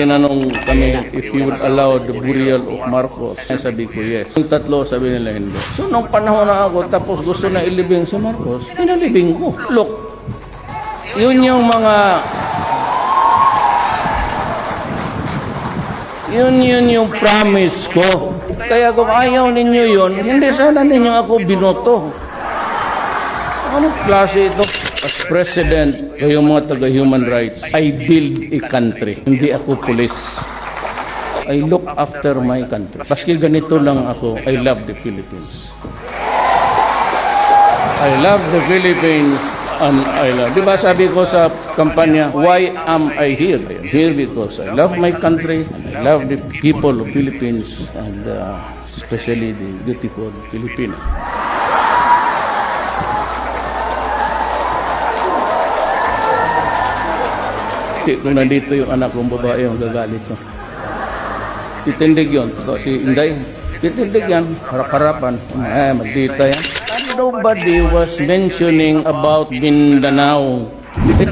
Tinanong kami if you would allow the burial of Marcos. Sabi ko, yes. Yung tatlo, sabi nila hindi. So, nung panahon na ako, tapos gusto na ilibing si Marcos, pinalibing ko. Look, yun yung mga... Yun yung promise ko. Kaya kung ayaw ninyo yun, hindi sana ninyo ako binoto. Anong klase ito? As president, kayong mga taga-human rights, I build a country. Hindi ako police. I look after my country. Paski ganito lang ako, I love the Philippines. I love the Philippines and I love. Diba sabi ko sa kampanya, why am I here? I am here because I love my country and I love the people of Philippines and especially the beautiful Filipino. Kung nandito yung anak kong babae, yung gagalit ko. Titindig yun. Si Inday, titindig yan. Harap-harapan. Magdita yan. Nobody was mentioning about Mindanao.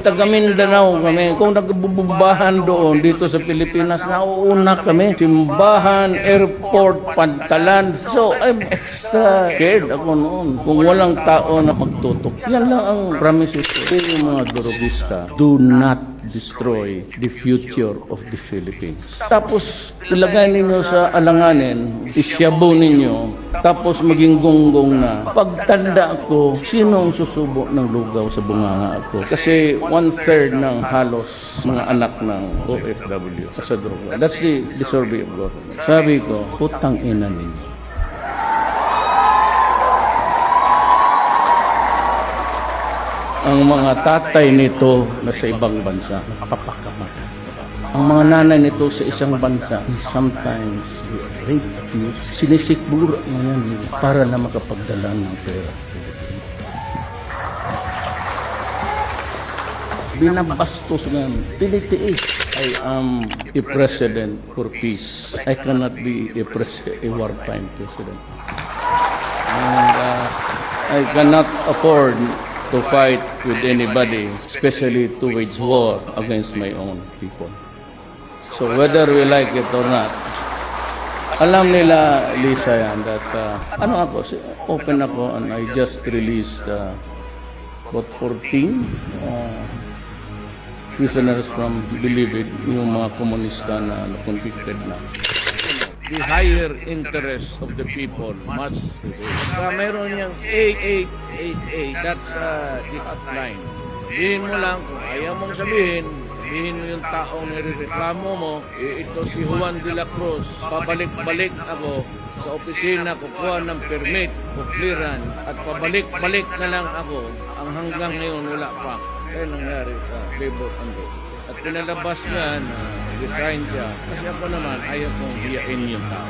Taga Mindanao kami. Kung nagbububahan doon dito sa Pilipinas, nauuna kami. Simbahan, airport, Pantalan. So, I'm extra scared ako noon. Kung walang tao na magtutok. Yan lang ang promises ko. Yung mga durugista, do not destroy the future of the Philippines. Tapos, ilagay ninyo sa alanganin, isyabo ninyo, tapos maging gonggong na. Pagtanda ko, sino ang susubo ng lugaw sa bunganga ako? Kasi 1/3 ng halos mga anak ng OFW sa droga. That's the survey of government. Sabi ko, putang ina ninyo. Ang mga tatay nito nasa ibang bansa, napapakamatay. Ang mga nanay nito sa isang bansa, sometimes rape, abuse, sinisikbura na yan para na makapagdala ng pera. Binabastos nga, tinitiis. I am a president for peace. I cannot be a wartime president. And I cannot afford to fight with anybody, especially to wage war against my own people. So whether we like it or not, alam nila, Lisa, yan, that open ako and I just released about 14 prisoners from Bilibid, yung mga komunista na convicted na. The higher interest of the people must prevail. Meron niyang 8888, that's the hotline. Sabihin mo lang, kung ayaw mong sabihin mo yung taong nirereklamo mo, ito si Juan de la Cruz, pabalik-balik ako sa opisina, kukuha ng permit o clearance, at pabalik-balik na lang ako, ang hanggang ngayon wala pa. Kaya nangyari sa labor and at pinalabas niya na resign siya. Kasi ako naman, ayaw kong hiyain yung tao.